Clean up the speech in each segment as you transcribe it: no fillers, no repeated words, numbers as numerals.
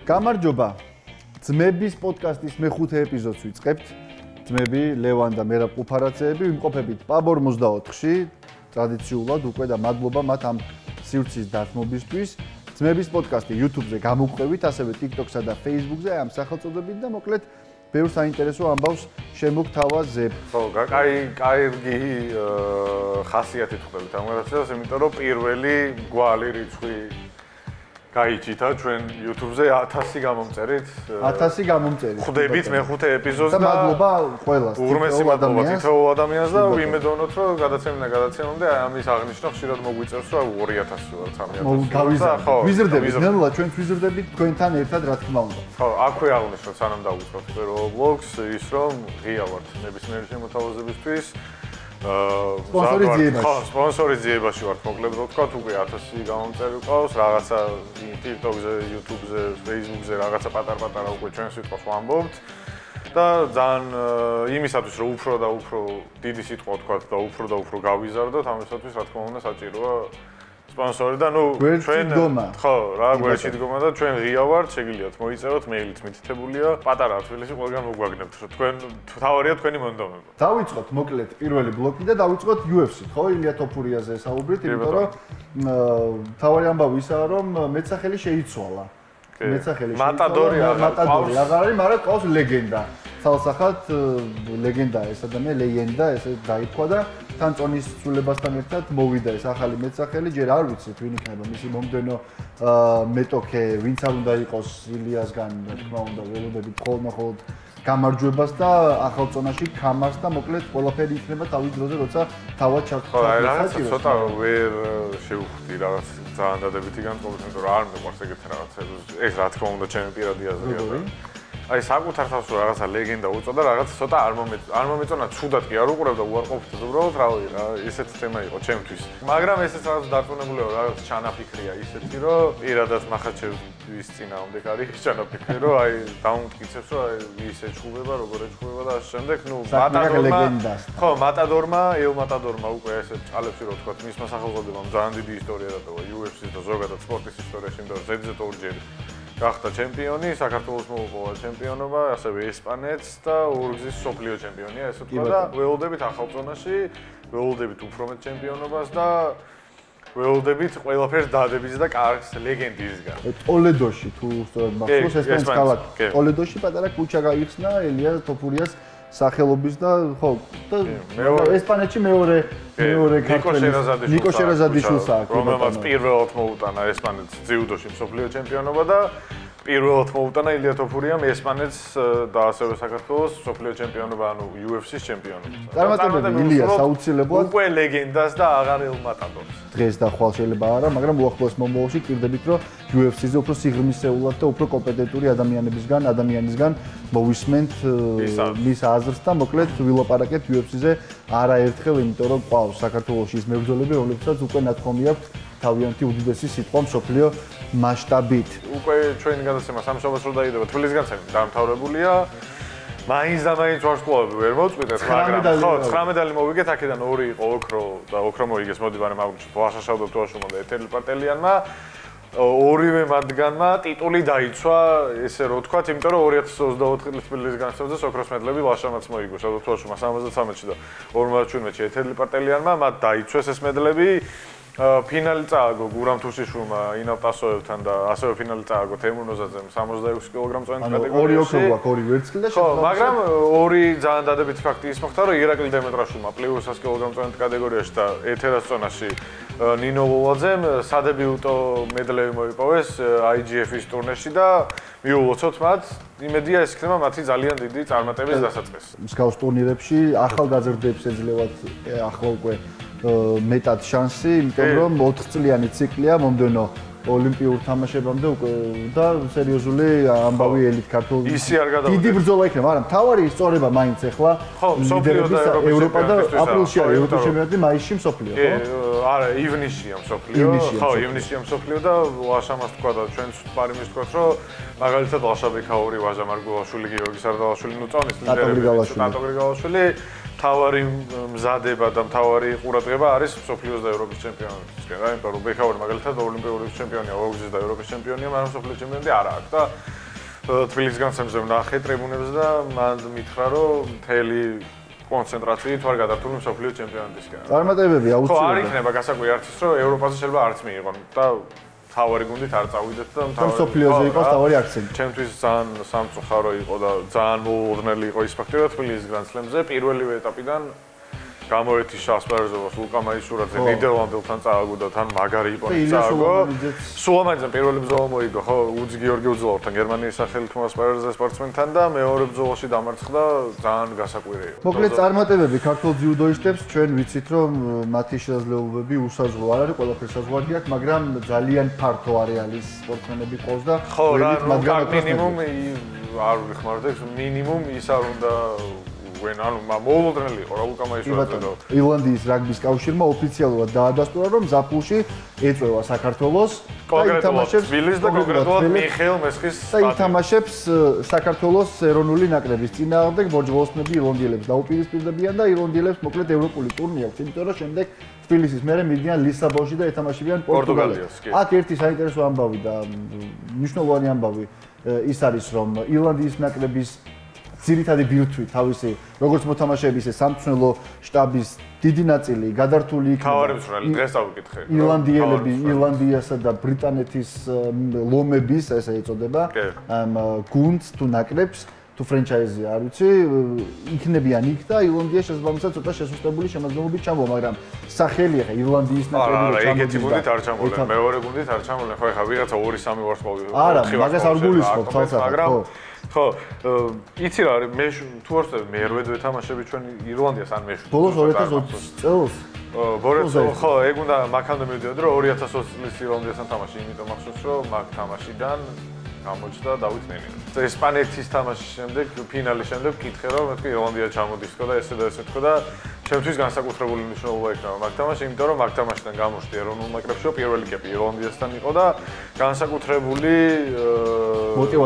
გამარჯობა. ძმების პოდკასტის მეხუთე ეპიზოდს ვიწყებთ. ძმები ლევან და მერაბ ყუფარაძეები ვიმყოფებით პაბორ 24-ში. ტრადიციულად უკვე და მადლობა მათ ამ სივრცის დათმობისთვის. ძმების პოდკასტი YouTube-ზე გამოგყვებით, ასევე TikTok-სა და Facebook-ზე ამ სახელწოდებით და მოკლედ ბევრ საინტერესო ამბავს შემოგთავაზებ. ხო, კარგი ხასიათით ხვდებით ამ გადაცემას, იმიტომ რომ პირველი გვალი რიცხვი გაიჭითა ჩვენ YouTube-ზე 1000 გამომწერით. 1000 გამომწერით. ხვდებით მეხუთე ეპიზოდს და მადლობა ყველას. უღრმესი მადლობა თითოეულ ადამიანს და ვიმედოვნოთ რომ გადაცემამდე ამის აღნიშვნა ხშირად მოგვიწევს რომ 2000 ვარ 3000. გავიზარდეთ. ვიზრდებით, ნელა ჩვენ ვიზრდებით თქვენთან ერთად რა თქმა უნდა. ხო, აქვე აღნიშნოთ სანამ დავუწყოთ პირველ ბლოგს ის რომ ღია ვართ ნებისმიერი შემოთავაზებისთვის. სპონსორის ძიებაში ვართ, მოკლედ ვთქვათ, უკვე 1000 გამომწერი ყავს, რაღაცა TikTok-ზე, YouTube-ზე, Facebook-ზე რაღაცა პატარ-პატარა უკვე ჩვენ სიტყვას ვამბობთ და ძალიან იმისათვის რომ უფრო და უფრო დიდი სიტყვა ვთქვათ და უფრო გავიზარდოთ, ამისათვის რა თქმა უნდა საჭიროა სპონსორი და ჩვენ ხო, რა გვერდში დგომა და ჩვენ ღია ვართ, შეგიძლიათ მოიწეროთ, მეილით მითითებულია, პატარა თბილისი ყველგან მოგვაგნებთ, რომ თქვენ თავარია თქვენი მონდომება. დავიწყოთ მოკლედ პირველი ბლოკი და დავიწყოთ UFC-თ, ხო, ილია თოფურიაზე საუბრით, იმიტომ რომ თავარი ამბავი ისაა, რომ მეცახელი შეიცვალა. მეცახელი მატადორი აღარ არის, მაგრამ ყავს ლეგენდა. თალსახად ლეგენდა ეს ადამიანი, ლეგენდა ესე დაითქვა და თან წონის ცვლილებასთან ერთად მოვიდა ეს ახალი მეცახელი, ჯერ არ ვიცით ვინ იქნება მისი მომდენო მეტოქე, ვინც არ უნდა იყოს ილიასგან, რა თქმა უნდა, ველოდებით ხოლმე გამარჯვებას და ახალ წონაში ქამარს და მოკლედ ყველაფერი იქნება თავის დროზე, როცა თავად ჩართვა. ხო, რაღაც ცოტა ვერ შევხვდი რაღაც ძალიან დადებითი განწყობებით, იმიტომ რომ არ მეყვარს ეგეთი რაღაცები. ეს რა თქმა უნდა ჩემი პირადი აზრია. აი საკუთარ თავს რომ რაღაცა ლეგენდა უწოდა, რაღაც ცოტა არ მომეწონა, ცუდად კი არ უყურებდა, უარყოფითად უბრალოდ რავი რა, ესეთი თემა იყო ჩემთვის. მაგრამ ესეც რაღაც დარწმუნებულია, რაღაც ჩანაფიქრია ისეთი, რომ პირადად მახარჩევის წინააღმდეგ არის ჩანაფიქრი, რომ აი დაუმტკიცებს, რომ აი ის ეჩხუბება, როგორ ეჩხუბება და ასე შემდეგ. ხო, მატადორმა, მატადორმა უკვე ესე ჭალებში რო თქვა, მისმა სახელწოდებამ ძალიან დიდი ისტორია დატოვა UFC-ს და ზოგადად სპორტის ისტორიაში, იმიტომ რომ ზედიზედ ორჯერ გახდა ჩემპიონი, საქართველოს მოუპოვა ჩემპიონობა, ასევე ესპანეთს და ორგზის სოფლიო ჩემპიონია, ესე თქვა და ველოდებით ახალ წონაში, ველოდებით უფრო მეტ ჩემპიონობას და ველოდებით ყველაფერს დადებითს და კარგს ლეგენდისგან. ტოლედოში თუ სწორად მახსოვს ესპანეთის ქალაქი. ტოლედოში პატარა კუჩა გაიხსნა ელია თოფურიას სახელობის და ხო და ესპანეთში მეორე ქართველი ნიკო შერაზადიშვილს აქვს, რომელმაც პირველად მოუტანა ესპანეთს ძიუდოში მსოფლიო ჩემპიონობა და პირველად მოუტანა ილია თოფურიამ ესპანეთს და ასევე საქართველოს მსოფლიო ჩემპიონობა, ანუ UFC-ს ჩემპიონობა. წარმატებები ილიას აუცილებლად უკვე ლეგენდას და აღარელ მატადორს. დღეს და ხვალ შეიძლება არა, მაგრამ უახლოეს მომავალში გირდებით, რომ UFC-ზე უფრო სიღრმისეულად და უფრო კომპეტენტური ადამიანისგან მოვისმენთ მის აზრს და მოკლედ ვილაპარაკებთ UFC-ზე არაერთხელ, იმიტომ რომ ყავს საქართველოში ის მებრძოლები, რომლებსაც უკვე ნათქვამი აქვს თავიანთი უდიდესი სიტყვა მსოფლიო მასშტაბით. უკვე ჩვენი გადაცემა სამშაბათს რო დაიდება, თბილისგანცემი დამთავრებულია. მაინც და მაინც ვარსკვლავები ვერ მოწყვიტეთ, მაგრამ ხო, 9 მედალი მოვიგეთ, აქედან 2 იყო ოქრო და ოქრო მოიგეს მოდიბარე მაგურში, ვაშაშავ და თუაშუმა და ეთელი პარტელიანმა. ორივე მათგანმა ტიტული დაიცვა, ესე რო ვთქვათ, იმიტომ რომ 2024 წლის თბილისგანცემზე ოქროს მედლები ვაშამაც მოიგო, შავ და თუაშუმა 73-ში და 57-ში ეთელი პარტელიანმა, მათ დაიცვეს ეს მედლები. ფინალი წააგო გურამ თუშიშვილმა ინავ ტასოევთან და ასევე ფინალი წააგო თემურ ნოზაძემ 66 კილოგრამ წონით კატეგორიაში. ორი ოქრო აქვს, ორი ვერცხლი და ხო, მაგრამ ორი ძალიან დადებითი ფაქტი ის მოხდა, რომ ირაკლი დემეტრაშვილმა პლუს 100 კილოგრამ წონით კატეგორიაში და ეთერას წონაში ნინო ლოლაძემ სადებიუტო მედლები მოიპოვეს IGF-ის ტურნირში და მიულოცოთ მათ. იმედია ეს იქნება მათი ძალიან დიდი წარმატების დასაწყისი. მსგავს ტურნირებში ახალგაზრდებს ეძლევათ ახლა უკვე მეტად შანსი, იმიტომ რომ 4 წლიანი ციკლია მომდენო ოლიმპიურ თამაშებამდე უკვე და სერიოზული ამბავი ელით ქართულ დიდი ბრძოლა იქნება, მაგრამ თავარი სწორება მაინც ახლა ევროპა და აპრილში არის ევროპის ჩემპიონატი, მაისში მსოფლიო, ხო? არა, ივნისშია მსოფლიო. ხო, ივნისშია მსოფლიო და ვაშამას თქვა და ჩვენც პარიმის თქვათ, რომ მაგალითად ლაშაბექაური, ვაჟა მარგულაშვილი, გიორგი სარდალაშვილი, ნუ წონის ლიდერები, ნატო გრიგალაშვილი თავარი მზადება და თავარი ყურადღება არის მსოფლიოს და ევროპის ჩემპიონატისკენ რა, იმიტომ რომ ბექაური მაგალითად ოლიმპიური ჩემპიონია, ორგზის და ევროპის ჩემპიონია, მაგრამ მსოფლიოს ჩემპიონატი არა აქვს და თბილისის განსამზევ ნახე ტრიბუნებს და მან მითხრა რომ მთელი კონცენტრაციით ვარ გადართული მსოფლიო ჩემპიონატისკენ. წარმატებები აუცილებლად. ხო, არ იქნება გასაკვირი არც ის, რომ ევროპაზე შეიძლება არც მიიღონ და თავარი გუნდით არ წავიდეთ და მსოფლიოზე იყოს თავარი აქცენტი. ჩემთვის ძალიან სამწუხარო იყო და ძალიან მოულოდნელი იყო ის ფაქტი, რომ თბილისის გრანდსლემზე პირველივე ეტაპიდან გამოერთი შასპარეზობას ლუკა მაისურაძე ნიდერლანდებთან წააგო და თან მაგარი იყო წააგო. სულამანიძემ პირველი ბრძოლა მოიგო, ხო, უძი გიორგი უძილავთან გერმანიის სახელით მასპარეზზე სპორტსმენთან და მეორე ბრძოლაში დამარცხდა, ძალიან გასაკვირი იყო. მოკლედ წარმატებები ქართულ ძიუდოისტებს, ჩვენ ვიცით რომ მათი შესაძლებლობები უსაზღვრო არ არის, ყველაფერს საზღვარი აქვს, მაგრამ ძალიან ფართო არეალის სპორტსმენები ყავს და მაგრამ მინიმუმ არ ვიხმარდეთ, მინიმუმ ის არ უნდა ანუ მოულოდნელი იყო რა ლუკა მაისურაძე და ირლანდიის რაგბის კავშირმა ოფიციალურად დაადასტურა რომ ზაფხულში ეწევა საქართველოს და ითამაშებს თბილისს და კონკრეტულად მიხეილ მესხის და ითამაშებს საქართველოს ეროვნული ნაკრების წინააღმდეგ ბორჯგოლოსნები ირლანდიელებს დაუპირისპირდებიან და ირლანდიელებს მოკლედ ევროპული ტურნირი აქვს, იმიტომ რომ შემდეგ თბილისის მერე მიდიან ლისაბონში და ეთამაშებიან პორტუგალიას. აქ ერთი საინტერესო ამბავი და მნიშვნელოვანი ამბავი ის არის რომ ირლანდიის ნაკრების ძირითადი ბირთვი თავისი როგორც მოთამაშეების ისე სამწვრთნელო შტაბის დიდი ნაწილი გადართული იქნება. თავარებსრალი დღეს დავიკითხე. ირლანდიელები, ირლანდიასა და ბრიტანეთის ლომების, ესე ეწოდება, გუნდს თუ ნაკრებს, თუ ფრენჩაიზი არ ვიცი, იქნებიან იქ და ირლანდია შესაბამისად ცოტა შესუსტებული შემადგენლობით ჩამოვა, მაგრამ სახელი ახლა ირლანდიის ნაკრები რო ჩამოდის. ეგეთი გუნდით არ ჩამოვლენ, მეორე გუნდით არ ჩამოვლენ, ხო ეხლა ვიღაცა 2-3 ვარსკვლავი. არა, მაგას არ გულისხმობ თვალსაჩინო, ხო. ხო, იცი რა არის, მე თუ არ ვწევ, მე 8 ვეთამაშები ჩვენ ირლანდიას ან მე 7. ბოლოს 2020 წელს. ხო, ეგ უნდა მაქამდე მივიდოდი, რომ 2020 წლის ირლანდიასთან თამაში, იმიტომ მახსოვს, რომ მაგ თამაშიდან გამოჩნდა დავით ნენელი. ესპანეთის თამაშის შემდეგ, ფინალის შემდეგ ვკითხე, რომ მეთქი ირლანდია ჩამოდის თქო და ესე და ესე თქო და ჩემთვის განსაკუთრებული მნიშვნელობა იქნება მაგ თამაში, იმიტომ რომ მაგ თამაშიდან გამოჩნდა ეროვნულ ნაკრებში, პირველი კეპი ირლანდიასთან იყო და განსაკუთრებული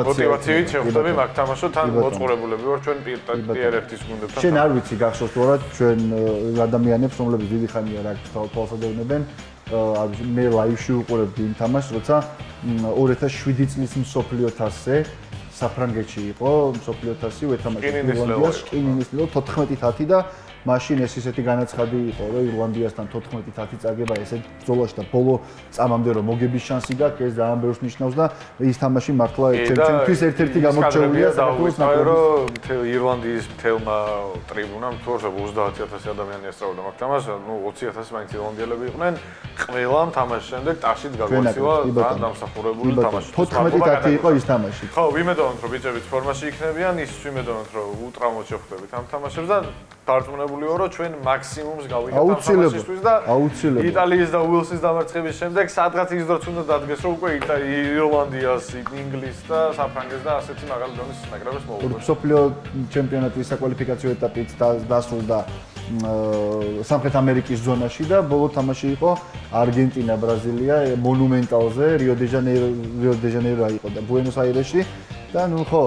მოტივაციით შევხვდები მაგ თამაშო, თან მოწყურებულები ვარ ჩვენ PRF-ის გუნდებთან. შენ არ ვიცი გახსოვს თუ არა ჩვენ ადამიანებს, რომლებიც დიდი ხანია რა თვალსადევნებენ მე ლაივში უყურებდი იმ თამაშს, როცა 2007 წლის მსოფლიო თასზე საფრანგეთში იყო მსოფლიო თასი, ვეთამაშეთ ირლანდიას, კინინის ლეო 14-10 და მაშინ ეს ისეთი განაცხადი იყო, რომ ირლანდიასთან 14-10 წაგება ესეთ ბრძოლაში და ბოლო წამამდე რომ მოგების შანსი გაქვს, ეს ძალიან ბევრს ნიშნავს და ის თამაში მართლა ჩემთვის ერთ-ერთი გამორჩეულია საქართველოს ნაკრების. ირლანდიის მთელმა ტრიბუნამ თორსა 30000 ადამიანი ესწრებოდა მაგ თამაშს, ნუ 20000 მაინც ირლანდიელები იყვნენ. ყველამ თამაშის შემდეგ ტაშით გაგვაცილა ძალიან დამსახურებული თამაში. 14-10 იყო ის თამაში. ხო, ვიმედოვნთ რომ ბიჭებიც ფორმაში იქნებიან, ის ვიმედოვნთ რომ ულტრამოდ შევხვდებით ამ თამაშებს და დარწმუნებული ვარო ჩვენ მაქსიმუმს გავიგებთ ამ თამაშისთვის და იტალიის და უელსის დამარცხების შემდეგ სადღაც ის დროც უნდა დადგეს რომ უკვე ირლანდიას, ინგლისს და საფრანგეთს და ასეთი მაგალ დონის ნაკრებს მოუგებს. მსოფლიო ჩემპიონატის საკვალიფიკაციო ეტაპით დასრულდა სამხრეთ ამერიკის ზონაში და ბოლო თამაში იყო არგენტინა, ბრაზილია, მონუმენტალზე, რიო დე ჟანეირო იყო და ბუენოს აირესში და ნუ ხო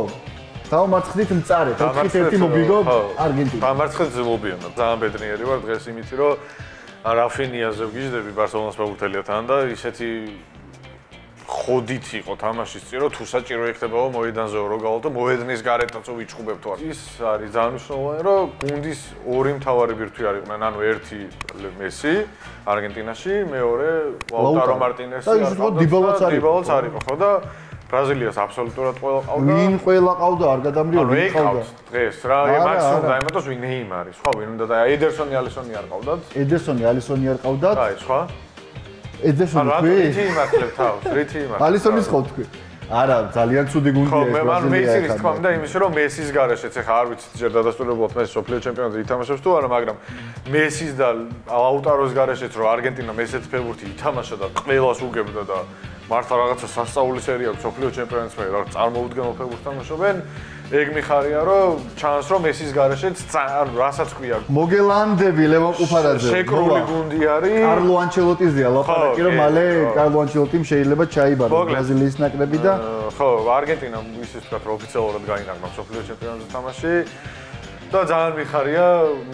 დავმარცხდით მწარე, 4-1 მოგიგო არგენტინა. დამარცხეთ ზლობიანად. ძალიან ბედნიერი ვარ დღეს იმით, რომ რაფინიაზე ვგიჟდები ბარსელონას ფეხბურთელიათან და ისეთი ხოდით იყო თამაშის წირო, თუ საჭირო იქნებაო მოედანზე რო გავალ და მოედნის გარეთაც ვიჩხუბებთ ვარ. ის არის ძალიან მნიშვნელოვანი, რომ გუნდის ორი მთავარი ბირთვი არ იყვნენ, ანუ ერთი მესი არგენტინაში, მეორე ლაუტარო მარტინესი და იბალაც არ იყო, ხო და ბრაზილიას აბსოლუტურად ყველა ყავდა. ვინ ყველა ყავდა, არ გადამრიო ვინ ყავდა. დღეს რა, მაქსიმუმ დაიმატოს ვინ ნეიმარი, სხვა ვინ უნდა და ედერსონი, ალისონი არ ყავდათ. ედერსონი, ალისონი არ ყავდათ. აი, სხვა. ედერსონი თქვი? რითი იმართლებ თავს, რითი იმართლებ. ალისონის ხო თქვი? არა, ძალიან ცუდი გუნდია ეს ბრაზილია. ხო, მე მეცის თქმა უნდა იმის რომ მესის გარეშეც ახლა არ ვიცი ჯერ დადასტურებულად მე სოფლიო ჩემპიონატზე ითამაშებს თუ არა, მაგრამ მესის და ლაუტაროს გარეშეც რომ არგენტინა მესეთ ფეხბურთი ითამაშა და ყველას უგებდა და მართლა რაღაცა სასწაული სერია აქვს სოფლიო ჩემპიონატს მე რა წარმოუდგენელ ფეხბურთს თამაშობენ. ეგ მიხარია რომ ჩანს რომ მესის გარეშეც ანუ რასაც ქვია მოგელანდები ლევან კუფარაძე შეკრული გუნდი არის კარლო ანჩელოტიზია ლაპარაკი რომ მალე კარლო ანჩელოტიმ შეიძლება ჩაიბარო ბრაზილიის ნაკრები და ხო არგენტინა ისიც ვთქვათ რომ ოფიციალურად გაინაღმა სოფლიო ჩემპიონატზე თამაში და ძალიან მიხარია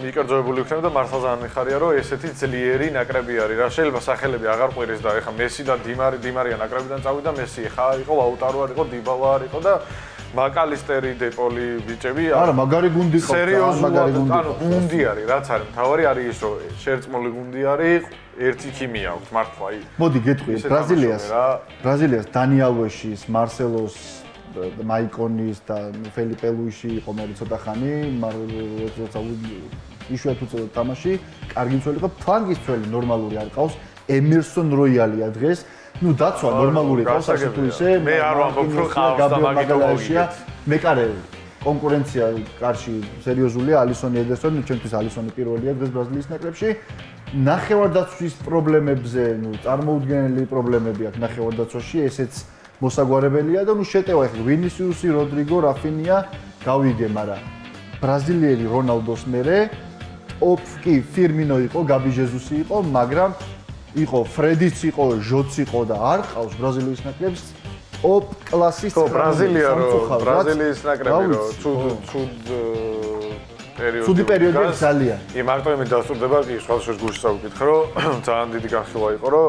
მიკერძოებული ვქნებ და მართლა ძალიან მიხარია რომ ესეთი ძლიერი ნაკრები არის რა შეიძლება სახელები აღარ ყვირის და ეხა მესი და დიმარია ნაკრებიდან წავიდა მესი ხა იყო ლაუტარო არ იყო იბალა არ იყო და მაკალისტერი, დეპოლი ბიჭები არა, მაგარი გუნდი ყავს. სერიოზულად, ანუ გუნდი არის, რაც არის, მთავარი არის ის, რომ შერწყმული გუნდი არის, ერთი ქიმია აქვს მართლა. მოდი გეტყვი, ბრაზილიას დანი ალვეშის, მარსელოს, მაიკონის და ფელიპე ლუიში იყო მე ცოტა ხანი, როცა იშვიათად უწევდა თამაში, კარგი მცველი იყო, ფლანგის მცველი ნორმალური არ ყავს, ემერსონ როიალია დღეს. ნუ დაცვა ნორმალური ყავს ასე თუ ისე. მე არ ვამბობ რომ ყავს და მაგიტოვია. მეკარე კონკურენცია კარში სერიოზულია, ალისონი ედერსონი, ჩემთვის ალისონი პირველია დღეს ბრაზილიის ნაკრებში. ნახევარდაცვის პრობლემებზე, ნუ წარმოუდგენელი პრობლემები აქვს ნახევარდაცვაში, ესეც მოსაგვარებელია და ნუ შეტევა ახლა ვინისიუსი, როდრიგო, რაფინია გავიგე, მაგრამ ბრაზილიელი რონალდოს მერე ოფკი ფირმინო იყო, გაბი ჟეზუსი იყო, მაგრამ იყო ფრედიც იყო, ჟოც იყო და არ ყავს ბრაზილიის ნაკრებს ოპ კლასის ბრაზილია რო ბრაზილიის ნაკრები რო ცუდი პერიოდი ძალიან. მარტო იმით დასტურდება, კი სხვადასხვა გულში წავიკითხე, რომ ძალიან დიდი განხილვა იყო, რომ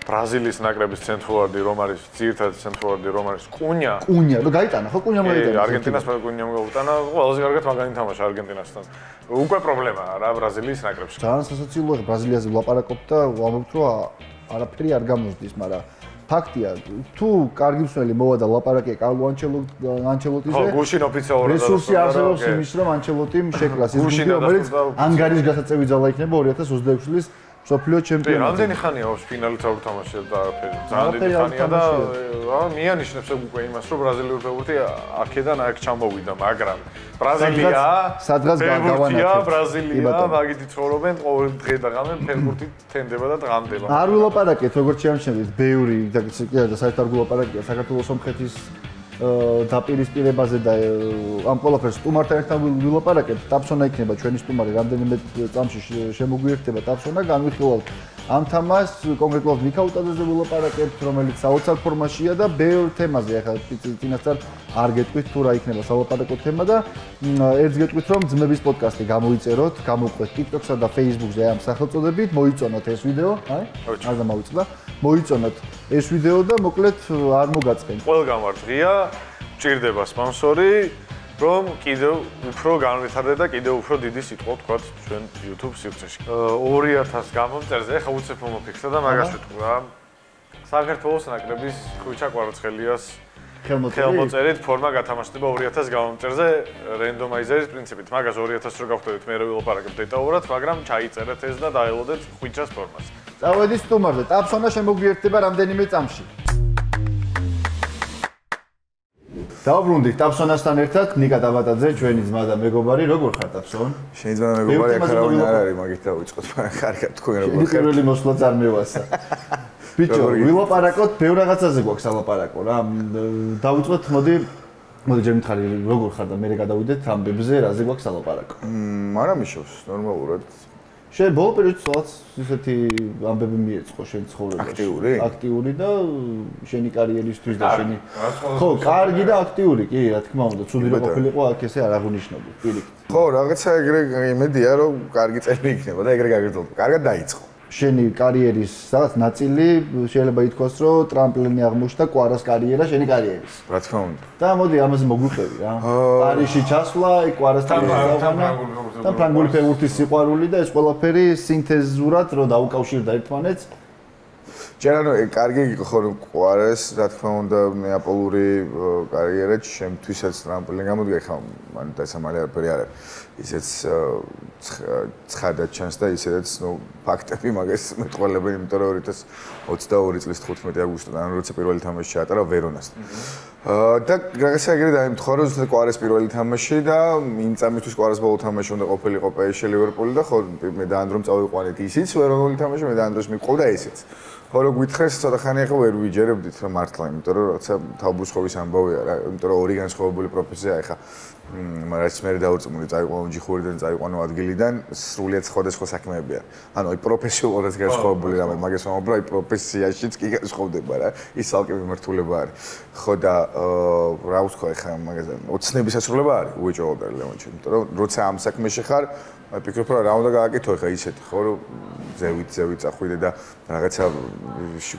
ბრაზილიის ნაკრების ცენტრალურდი რომ არის, ძირითადი ცენტრალურდი რომ არის კუნია. კუნია, რო გაიტანა, ხო კუნიამ გაიტანა. არგენტინას კუნიამ გაუტანა, ყველაზე კარგად მაგანი თამაში არგენტინასთან. უკვე პრობლემაა რა ბრაზილიის ნაკრებში. ძალიან სასაცილოა ბრაზილიაზე ვლაპარაკობ და ვამბობ, რომ არაფერი არ გამოსდის, მაგრამ ფაქტია, თუ კარგი მსვლელი მოვა და ლაპარაკია კარლო ანჩელოტიზე. ხო, გუშინ ოფიციალურად რესურსი არსებობს იმის, რომ ანჩელოტიმ შეკლას ის გუნდი, რომელიც ანგარის გასაწევი ძალა იქნება 2026 წლის სოფლიო ჩემპიონატი. რამდენი ხანია აქვს ფინალით არ უთამაშებს და არაფერი. ძალიან დიდი ხანია და მიანიშნებს უკვე იმას, რომ ბრაზილიური ფეხბურთი აქედან აქ ჩამოვიდა, მაგრამ ბრაზილია სადღაც გავანაცვლეთ. ბრაზილია, მაგითი ცხოვრობენ ყოველ დღე და ღამე ფეხბურთი თენდება და დღამდება. არ ვილაპარაკეთ როგორც შეამჩნევით, ბევრი და საერთოდ არ ვილაპარაკია საქართველოს სომხეთის დაპირისპირებაზე და ამ ყველაფერს სტუმართან ერთად ვილაპარაკეთ. ტაფსონა იქნება ჩვენი სტუმარი, რამდენიმე წამში შემოგვიერთდება ტაფსონა, განვიხილავთ ამ თამას, კონკრეტულად მიქაუტაძეზე ვილაპარაკებთ, რომელიც საოცარ ფორმაშია და ბევრ თემაზე, ახლა წინასწარ არ გეტყვით თუ რა იქნება სალაპარაკო თემა და ერთს გეტყვით, რომ ძმების პოდკასტი გამოიწეროთ, გამოვყვეთ TikTok-სა და Facebook-ზე ამ სახელწოდებით, მოიწონოთ ეს ვიდეო, არ დამავიწყდა. მოიწონოთ ეს ვიდეო და მოკლედ არ მოგაწყენთ. ყველგან ვარ დღეა, ჭირდება სპონსორი, რომ კიდევ უფრო განვითარდეთ და კიდევ უფრო დიდი სიტყვა ვთქვათ ჩვენ YouTube სივრცეში. 2000 გამომწერზე ახლა უცებ მომოფიქსა და მაგას ვიტყვი რა. საქართველოს ნაკრების ხვიჩა კვარაცხელიას ხელმოწერით ფორმა გათამაშდება 2000 გამომწერზე რენდომაიზერის პრინციპით. მაგას 2000 რო გავხდებით, მე რო ვილაპარაკებ დეტალურად, მაგრამ ჩაიწერეთ ეს და დაელოდეთ ხვიჩას ფორმას. წავედი სტუმარზე, ტაფსონა შემოგვიერთდება რამდენიმე წამში. დავბრუნდით ტაფსონასთან ერთად, ნიკა დაბატაძე, ჩვენი ძმა და მეგობარი, როგორ ხარ ტაფსონ? შენი ძმა და მეგობარი აქ არავინ არ არის, მაგით დავიწყოთ, მაგრამ კარგად თქვენ როგორ ხარ? პირველი მოსვლა წარმევასა. ბიჭო, ვილაპარაკოთ, ბევრ რაღაცაზე გვაქვს ალაპარაკო რა. დავიწყოთ, მოდი ჯერ მითხარი, როგორ ხარ და მე გადავიდეთ ამბებზე, რაზე გვაქვს ალაპარაკო. არა მიშოვს, ნორმალურად. შენ ბოლო პერიოდში სადაც ისეთი ამბები მიეწყო შენ ცხოვრებაში. აქტიური და შენი კარიერისთვის და შენი ხო, კარგი და აქტიური, კი, რა თქმა უნდა, ცუდი რო ყოფილიყო, აქ ესე არ აღუნიშნები, პირიქით. ხო, რაღაცა ეგრე იმედია, რომ კარგი წელი იქნება და ეგრე გაგრძელდება. კარგად დაიწყო. შენი კარიერის რაღაც ნაწილი შეიძლება ითქვას, რომ ტრამპლინი აღმოჩნდა კვარას კარიერა შენი კარიერის. რა თქმა უნდა. და მოდი ამაზე მოგვიყვები რა. პარიზში ჩასვლა, კვარასთან დააყენა და ფრანგული ფეხბურთის სიყვარული და ეს ყველაფერი სინთეზურად რო დაუკავშირდა ერთმანეთს. ჯერ ანუ კარგი იყო ხო რომ კვარას, რა თქმა უნდა, ნეაპოლური კარიერა ჩემთვისაც ტრამპლინი გამოდგა, ხა მან დასამალე არაფერი არ არის. ისეც ცხადად ჩანს და ისედაც ნუ ფაქტები მაგას მეტყველებენ, იმიტომ რომ 2022 წლის 15 აგვისტოდან როცა პირველი თამაში ჩაატარა ვერონასთან. და რაღაცა ეგრე დაემთხვა, რომ ზუსტად კვარას პირველი თამაში და იმ წამისთვის კვარას ბოლო თამაში უნდა ყოფილიყო PSG ლივერპული და ხო მე დაანდრომ წავიყვანეთ ისიც ვერონული თამაში, მე დაანდროს მიყოლდა ესეც. ხო რო გითხრეს ცოტა ხანი ახლა ვერ ვიჯერებდით რა მართლა, იმიტომ რომ რაღაცა თავბრუსხოვის ამბავია რა, იმიტომ რომ ორი განსხვავებული პროფესია ახლა მაგრამ მე დავწმუნდი წაიყვანო ჯიხურიდან, წაიყვანო ადგილიდან, სრულიად სხვადასხვა საქმეებია. ანუ აი პროფესიულად განსხვავებული რამე, მაგას ვამბობ, აი პროფესიაშიც კი განსხვავდება რა. ის ალკე მიმართულება არის. ხო და რა ვთქვა ახლა მაგაზე, ოცნების ასრულება არის უეჭვებოდა ლეონჩი, იმიტომ რომ როცა ამ საქმეში ხარ, ვფიქრობ, რომ რა უნდა გააკეთო ხა ისეთი ხო, რომ ზევით წახვიდე და რაღაცა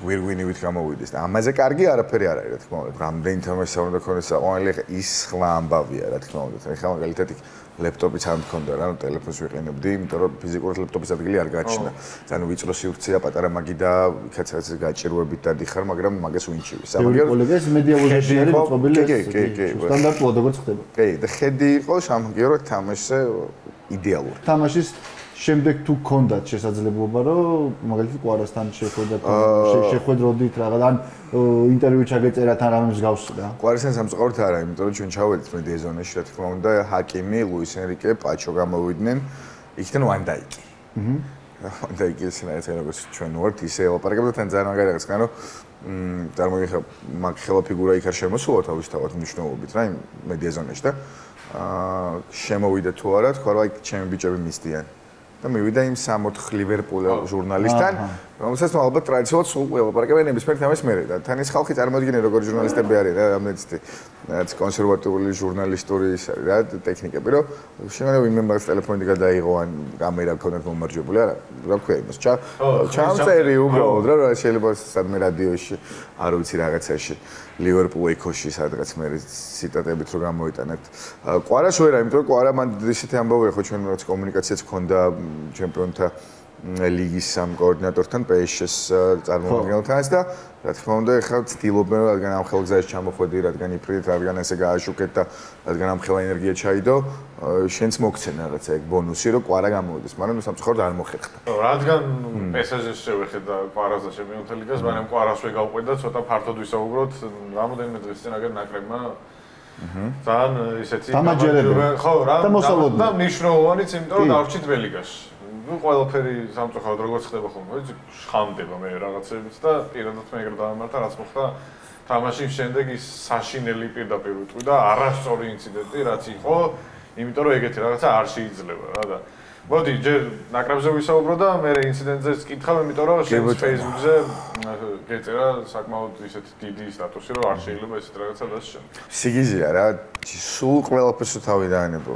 გვირგვინივით გამოვიდეს და ამაზე კარგი არაფერი არ არის, რა თქმა უნდა. რამდენი თამაში უნდა ქონდეს საყვანელი, ხა ის ხლა ამბავია, რა თქმა უნდა. ხა მაგალითად ლეპტოპიც არ მქონდა რა, ტელეფონს ვიყენებდი, იმიტომ რომ ფიზიკურად ლეპტოპის ადგილი არ გააჩნდა. ძალიან ვიწრო სივრცეა, პატარა მაგი და იქაც რაღაც გაჭირვებით დადიხარ, მაგრამ მაგას ვინჩივი. სამაგერ კოლეგას მედიავოზაში არის მოწყობილი სტანდარტულად როგორც ხდება. კი, და ხედი იყო სამაგერად თამაშზე იდეალური. თამაშის შემდეგ თუ გქონდათ შესაძლებლობა, რომ მაგალითად კვარასთან შეხვედროდით რაღაც ან ინტერვიუ ჩაგეწერათ ან რამე მსგავსი რა. კვარასთან სამწუხაროდ არა, იმიტომ რომ ჩვენ ჩავედით მედია ზონაში, რა თქმა უნდა, ჰაკიმი, ლუის ენრიკე, პაჩო გამოვიდნენ, იქიდან ვანდაიკი. ვანდაიკი ისინაც როგორც ჩვენ ვართ, ისე ელაპარაკებდა თან ძალიან მაგარი რაღაც, კანო წარმოგიხა მაგ ხელა ფიგურა იქ არ შემოსულა თავისთავად მნიშვნელობით რა იმ მედია ზონაში და შემოვიდა თუ არა, თქვა რომ აი ჩემი ბიჭები მისდიან. და მივიდა იმ 60 ლივერპულ ჟურნალისტთან, რომელსაც ალბათ ტრადიციულად სულ ელაპარაკებენ ნებისმიერ თემას მერე და თან ის ხალხი წარმოიდგინე როგორ ჟურნალისტები არის რა, რამდენიც კონსერვატიული ჟურნალისტური ის არის რა, ტექნიკები, რომ შეიძლება ვინმე მაგას ტელეფონით გადაიღო ან კამერა ქონდათ მომარჯვებული, არა, რა ქვია იმას, ჩამწერი უბრალოდ რა, შეიძლება სადმე რადიოში, არ ვიცი რაღაცაში ლივერპულ ექოში სადღაც მე ციტატებით რო გამოიტანეთ. კვარას ვერა, იმიტომ რომ კვარა მან ისეთი ამბავია ხო ჩვენ რაც კომუნიკაციაც გქონდა ჩემპიონთა ლიგის სამ კოორდინატორთან PSG-ს წარმომადგენელთანაც და რა თქმა უნდა ეხლა ცდილობენ რადგან ამ ხელგზაში ჩამოხვედი, რადგან იფრით, რადგან ესე გააშუქეთ და რადგან ამ ხელა ენერგია ჩაიდო, შენც მოგცენ რაღაცა ეგ ბონუსი რომ კვარა გამოვიდეს, მაგრამ სამწუხაროდ არ მოხერხდა. რადგან PSG-ს შევეხედა კვარას და ჩემპიონთა ლიგას, მაგრამ კვარას ვეგავყვეთ და ცოტა ფართოდ ვისაუბროთ, რამოდენიმე დღის წინ აგერ ნაკრებმა ძალიან ისეთი ხო რა და მნიშვნელოვანიც, იმიტომ რომ დავრჩით ბელიგაში. ნუ ყველაფერი სამწუხაროდ როგორც ხდება ხოლმე, ვიცი, შხამდება მე რაღაცებიც და პირადად მე ეგრე დავამართა, რაც მოხდა თამაშის შემდეგ ის საშინელი პირდაპირ ვიტყვი და არასწორი ინციდენტი რაც იყო, იმიტომ რომ ეგეთი რაღაცა არ შეიძლება რა და მოდი ჯერ ნაკრებზე ვისაუბრო და მე ინციდენტზეც კითხავ, იმიტომ რომ შენს Facebook-ზე გეწერა საკმაოდ ისეთი დიდი სტატუსი, რომ არ შეიძლება ესეთ რაღაცა დასშენ. სიგიზეა რა, სულ ყველაფერს თავი დაანებო.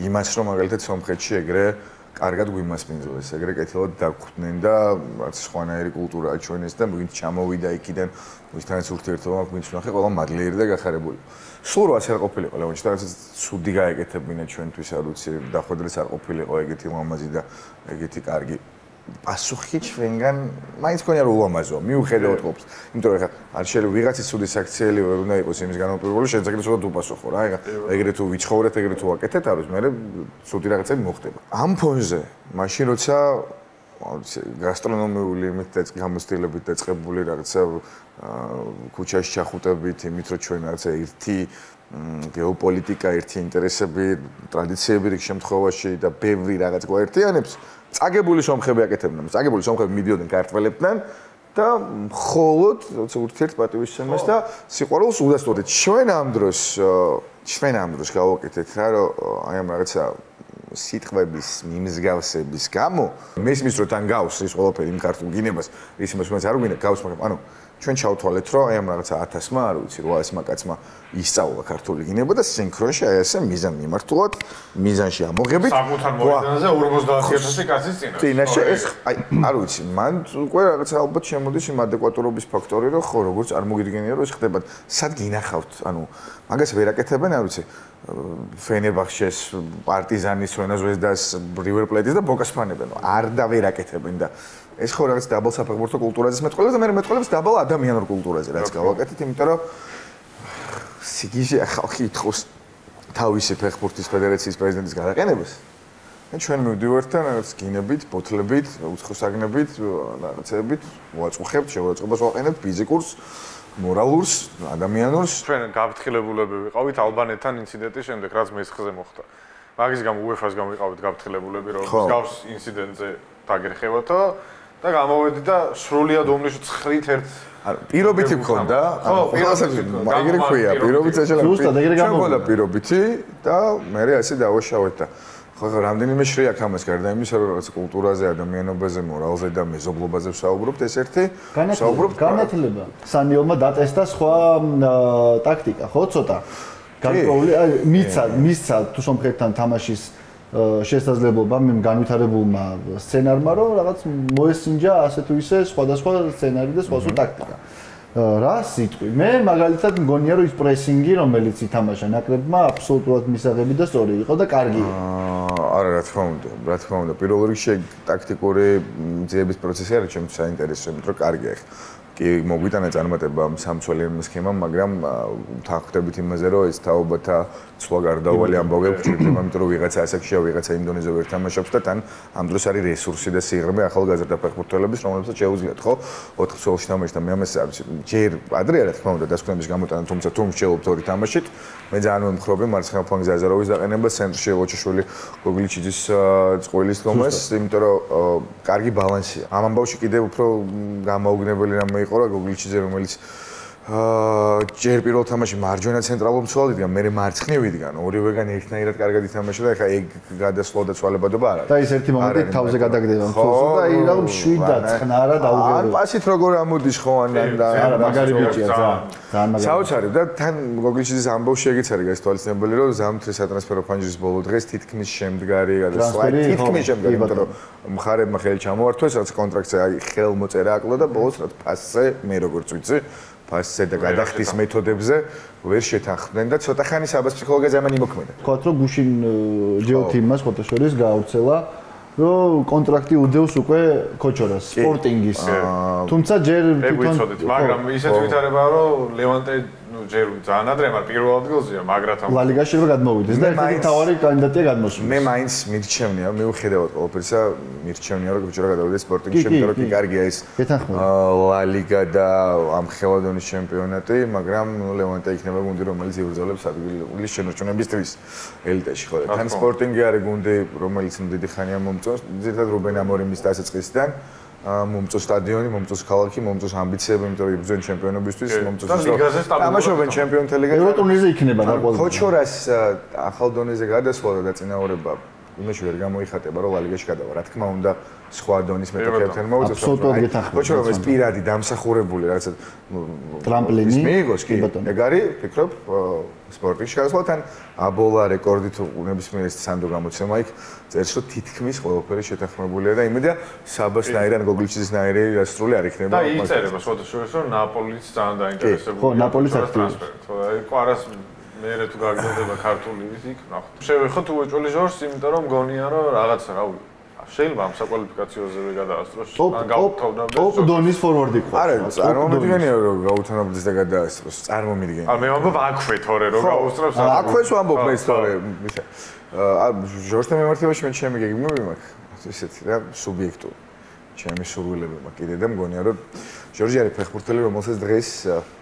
იმას რომ მაგალითად სომხეთში ეგრე კარგად გვიმასპინძლეს, ეგრე კეთილად დაგხვდნენ და რაც სხვანაირი კულტურაა ჩვენეს და ვინც ჩამოვიდა იქიდან, ვისთანაც ურთიერთობა გვინც ვნახე, ყველა მადლიერი და გახარებული. სულ რა არ ყოფილიყო ლევონში და რაღაცა ცუდი გაეკეთებინა ჩვენთვის, არ ვიცი, დახვედრეს არ ყოფილიყო ეგეთი ლამაზი და ეგეთი კარგი პასუხი ჩვენგან მაინც ქონია რომ ულამაზოა, მიუხედავად ყოფს. იმიტომ რომ ეხლა არ შეიძლება ვიღაცის ცუდი საქციელი ვერ უნდა იყოს იმის განმაპირობებელი, შენ ზოგადად ცოტა დუპასუხო რა, ეხლა ეგრე თუ ვიჩხოვრეთ, ეგრე თუ ვაკეთეთ, არის მე ცუდი რაღაცები მოხდება. ამ ფონზე, მაშინ როცა გასტრონომიული იმით გამოცდილებით დაწყებული რაღაცა ქუჩაში ჩახუტებით, იმით რომ ჩვენ რაღაცა ერთი გეოპოლიტიკა, ერთი ინტერესები, ტრადიციები რიგ შემთხვევაში და ბევრი რაღაც გვაერთიანებს წაგებული სომხები აკეთებდნენ. წაგებული სომხები მიდიოდნენ ქართველებთან და მხოლოდ როცა ურთიერთპატივისცემას და სიყვარულს უდასტურდით. ჩვენ ამ დროს გავაკეთეთ რა, რომ აი ამ რაღაცა სიტყვების მიმსგავსების გამო მესმის რომ თან გავს ის ყველაფერი იმ ქართულ გინებას, ის იმას რომელიც არ გვინდა გავს, მაგრამ ანუ ჩვენ ჩავთვალეთ რომ აი ამ რაღაცა 1000-მა, არ ვიცი, 800-მა კაცმა ისწავლა ქართული გინება და სინქრონში აი ესე მიზან მიმართულად, მიზანში ამოღებით. საკუთარ მოედანზე 50000 კაცის წინაშე ეს აი არ ვიცი, მან უკვე რაღაცა ალბათ შემოდის იმ ადეკვატურობის ფაქტორი, რომ ხო როგორც არ მოგიდგენია რომ ეს ხდება. სად გინახავთ? ანუ მაგას ვერ აკეთებენ, არ ვიცი. ფენერბახჩეს, პარტიზანის, რენაზვესდას, რივერ პლეიტის და ბოკას ფანებენ. არ და ვერ აკეთებენ და ეს ხო რაღაც დაბალ საფეხბურთო კულტურაზე მეტყველებს და მე მეტყველებს დაბალ ადამიანურ კულტურაზე რაც გავაკეთეთ, იმიტომ რომ სიგიჟე ხალხი ითხოვს თავისი ფეხბურთის ფედერაციის პრეზიდენტის გადაყენებას. და ჩვენ მივდივართ და რაღაც გინებით, ბოთლებით, უცხოსაგნებით, რაღაცებით, ვაწუხებთ, შევაწყობას ვაყენებთ ფიზიკურს, მორალურს, ადამიანურს. ჩვენ გაფრთხილებულები ვიყავით ალბანეთთან ინციდენტის შემდეგ, რაც მესხზე მოხდა. მაგის გამო UEFA-ს გამო ვიყავით გაფრთხილებულები, რომ გავს ინციდენტზე დაგერხევათო და გამოვედი და სრულიად ომლიშ 9-ით ერთ პირობითი მქონდა, ეგრე ქვია, პირობითი შეიძლება. ჩვენ მქონდა პირობითი და მე ასე დავაშავეთ და ხო რამდენიმე შრია აქ ამას გარდა იმისა, რომ რაღაც კულტურაზე, ადამიანობაზე, მორალზე და მეზობლობაზე ვსაუბრობთ, ეს ერთი ვსაუბრობთ განათლება. სანიელმა დატესტა სხვა ტაქტიკა, ხო, ცოტა. განპროვლი მისცა თუ სომხეთთან თამაშის შესაძლებლობა მე განვითარებულმა სცენარმა რომ რაღაც მოესინჯა ასე თუ ისე სხვადასხვა სცენარი და სხვა ტაქტიკა. რა სიტყვი? მე მაგალითად მგონია რომ ის პრესინგი რომელიც ითამაშა ნაკრებმა აბსოლუტურად მისაღები და სწორი იყო და კარგი იყო. არა რა თქმა უნდა. პირველ რიგში ტაქტიკური ძიების პროცესი არის ჩემთვის საინტერესო, იმიტომ რომ კარგია ხა. კი მოგვიტანა წარმატება სამცველიანი სქემამ, მაგრამ ვთანხმდებით იმაზე, რომ ეს თაობათა სხვა გარდაუვალი ამბავი გვჭირდება, იმიტომ რომ ვიღაცა ასაკშია, ვიღაცა იმ დონეზე ვერ თამაშობს და თან ამ დროს არის რესურსი და სიღრმე ახალგაზრდა ფეხბურთელების, რომლებსაც შეუძლიათ ხო 4 ცოლში თამაში და მე ამას ჯერ ადრეა რა თქმა უნდა დასკვნების გამოტანა, თუმცა თუ მსჯელობთ ორი თამაშით, მე ძალიან ვემხრობი მარცხენა ფლანგზე აზაროვის დაყენებას, ცენტრში ლოჩიშვილი გოგლიჩიძის წყვილის თომას, იმიტომ რომ კარგი ბალანსია. ამ ამბავში კიდევ უფრო გამოუგნებელი რამე იყო რა გოგლიჩიძე რომელიც ჯერ პირველ თამაში მარჯვენა ცენტრალურ მცველად იდგა, მე მარცხნივ იდგა, ორივეგან ერთნაირად კარგად ითამაშა და ეხა ეგ გადასვლა და ცვალებადობა არა. და ის ერთი მომენტი თავზე გადაგდება მცველს და აი რა შვიდა ცხნარა დაუგერო. ან პასით როგორ ამოდის ხო ან არა მაგარი ბიჭია ძალიან მაგარი. საოცარი და თან გოგლიჩიძის ამბავში ეგეც არის გასთვალისწინებელი რომ ზამთრის სატრანსფერო ფანჯრის ბოლო დღეს თითქმის შემდგარი გადასვლა თითქმის შემდგარი იმიტომ რომ მხარებმა ხელი ჩამოართვეს რაც კონტრაქტზე აი ხელმოწერა აკლო და ბოლოს რაც ფასზე მე როგორც ვიცი ფასზე და გადახდის მეთოდებზე ვერ შეთანხმდნენ და ცოტა ხანი საბას ფსიქოლოგიაზე ამან იმოქმედა. თქვათ რომ გუშინ ჯეოთიმას ფოტოშორის გაავრცელა რომ კონტრაქტი უდევს უკვე ქოჩორას სპორტინგის. თუმცა ჯერ თვითონ მაგრამ ისეთ ვითარებაა რომ ლევანტე ჯერ ძალიან ადრე მაგრამ პირველ ადგილზეა მაგრათან ლა ლიგაში რო გადმოვიდეს და ერთი თავარი კანდიდატია გადმოსული. მე მაინც მირჩევნია, მიუხედავად ყველაფრისა, მირჩევნია რომ ქოჩორა გადავიდეს სპორტინგში, იმიტომ რომ კი კარგია ეს ლა ლიგა და ამ ხელადონის ჩემპიონატი, მაგრამ ლევანტე იქნება გუნდი რომელიც იბრძოლებს ადგილის შენარჩუნებისთვის ელიტაში ხო. თან სპორტინგი არის გუნდი რომელიც დიდი ხანია მომწონს, ზედმეტად რუბენ ამორიმის დასაწყისიდან მომწონს სტადიონი, მომწონს ქალაქი, მომწონს ამბიციები, იმიტომ რომ იბრძვენ ჩემპიონობისთვის, მომწონს თამაშობენ ჩემპიონთა ლიგაში. ევროტურნირზე იქნება და ყველა. ქოჩორას ახალ დონეზე გადასვლა და დაწინაურება იმაში ვერ გამოიხატება, რომ ლა ლიგაში გადავა. რა თქმა უნდა, სხვა დონის მეტოქეებთან მოუწევს. აბსოლუტურად გეთანხმებით. ქოჩორა ეს პირადი დამსახურებული რაღაცა ტრამპლინი. მიიღოს კი. ეგ არის, ფიქრობ, სპორტში გადასვლა თან აბოლა რეკორდით ნებისმიერ ეს სანდო გამოცემა იქ წერს რომ თითქმის ყველაფერი შეთანხმებულია და იმედია საბასნაირად გოგლიჩიზისნაირი სრული არ იქნება. და იწერება შოთაშორის რომ ნაპოლიც ძალიან დაინტერესებული. ხო, ნაპოლის აქტიური. ხო, აი ყვარას მერე თუ გაგზავნება ქართული იქ ნახოთ. შევეხოთ უეჭველი ჟორს, იმიტომ რომ მგონია რომ რაღაცა რა ვიცი შეიძლება ამ საკვალიფიკაციოზევე გადაასწროს ან გავთავდავდეს. ტოპ დონის ფორვარდი ყავს. არა, წარმომიდგენია რომ გაუთავდდეს და გადაასწროს. წარმომიდგენია. მე ვამბობ აქვე თორე რომ გაუსწრებს. აქვეც ვამბობ მე თორე. ჟორსთან მიმართებაში მე ჩემი გეგმები მაქვს. ისეთი რა სუბიექტური. ჩემი სურვილები მაქვს კიდე და მგონია რომ ჟორჟი არის ფეხბურთელი რომელსაც დღეს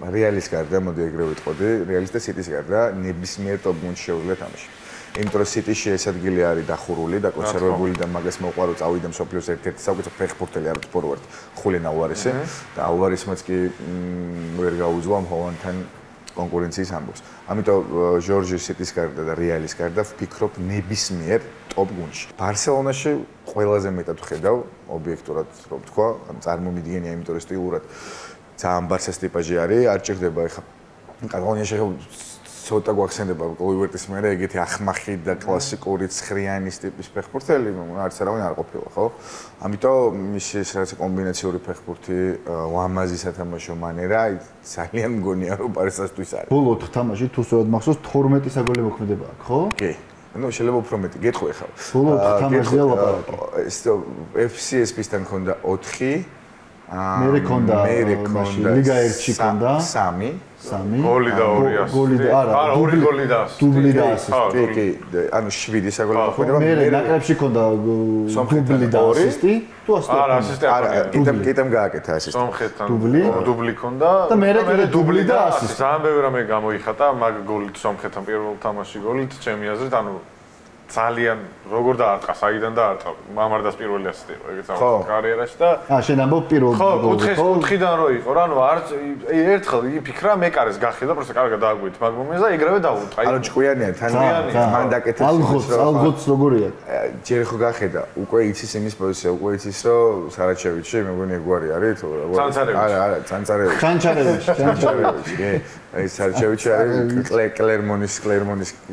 რეალის გარდა მოდი ეგრევე ვიტყოდი, რეალის და სიტის გარდა ნებისმიერ ტოპ გუნდში შეუძლია თამაში. იმიტომ რომ სიტიში ეს ადგილი არის დახურული და კონსერვებული და მაგას მოყვარო წავიდა მსოფლიოს ერთ-ერთი საუკეთესო ფეხბურთელი არის ფორვარდი ხულიან ალვარესი და ალვარესმაც კი ვერ გაუძღვა ჰოლანდთან კონკურენციის ამბობს. ამიტომ ჟორჟი სიტის გარდა და რეალის გარდა ვფიქრობ ნებისმიერ ტოპ გუნდში. ბარსელონაში ყველაზე მეტად ვხედავ ობიექტურად რომ ვთქვა, წარმომიდგენია, იმიტომ რომ სტილურად ძალიან ბარსას ტიპაჟი არის, არ ჭირდება ეხა კატალონიაში ცოტა გვახსენდება კოლივერტის მერე ეგეთი ახმახი და კლასიკური ცხრიანის ტიპის ფეხბურთელი, არც არავინ არ ყოფილა, ხო? ამიტომ მისი ეს რაღაც კომბინაციური ფეხბურთი, ლამაზი სათამაშო მანერა, ძალიან მგონია რომ პარისასთვის არის. ბოლო 4 თამაში თუ სწორად მახსოვს 12 საგოლე მოქმედება აქვს, ხო? კი. ну შეიძლება უფრო მეტი გეტყვი ხა. ბოლო 4 თამაშია ლაპარაკი. ეს FCSP-სთან ქონდა 4 მე ქონდა ლიგა 1-ში ქონდა 3 გოლი და 200. გოლი და არა, ორი გოლი და დუბლი და ასისტი. კი, ანუ 7 საგოლე მოქმედება. მე ნაკრებში ქონდა დუბლი და ასისტი. თუ ასისტი. არა, ასისტი არ არა, კიდემ გააკეთა ასისტი. სომხეთთან დუბლი ქონდა და მე დუბლი და ასისტი. ძალიან ბევრი რამე გამოიხატა მაგ გოლით სომხეთთან პირველ თამაში გოლით ჩემი აზრით, ანუ ძალიან როგორ დაარტყა, საიდან დაარტყა. მამარდას პირველი ასისტი იყო, ეგეც ამ კარიერაში და შენ ამბობ პირველ გოლი. ხო, კუთხიდან რო იყო რა, ანუ არც ერთხელ იფიქრა მეკარეს გახედა, პროსტა კარგად დააგვით მაგ მომენტს და ეგრევე დაუწყა. ანუ ჭკვიანია, თან მან დაკეთეს. ალღოც როგორია? ჯერ ხო გახედა, უკვე იცის იმის პოზიცია, უკვე იცის რომ სარაჩევიჩი, მე მგონი ეგ გვარი არის თუ როგორ? ცანცარევიჩი. არა, ცანცარევიჩი. ჩანჩარევიჩი. კი. ეს არჩევიჩი არის კლერმონის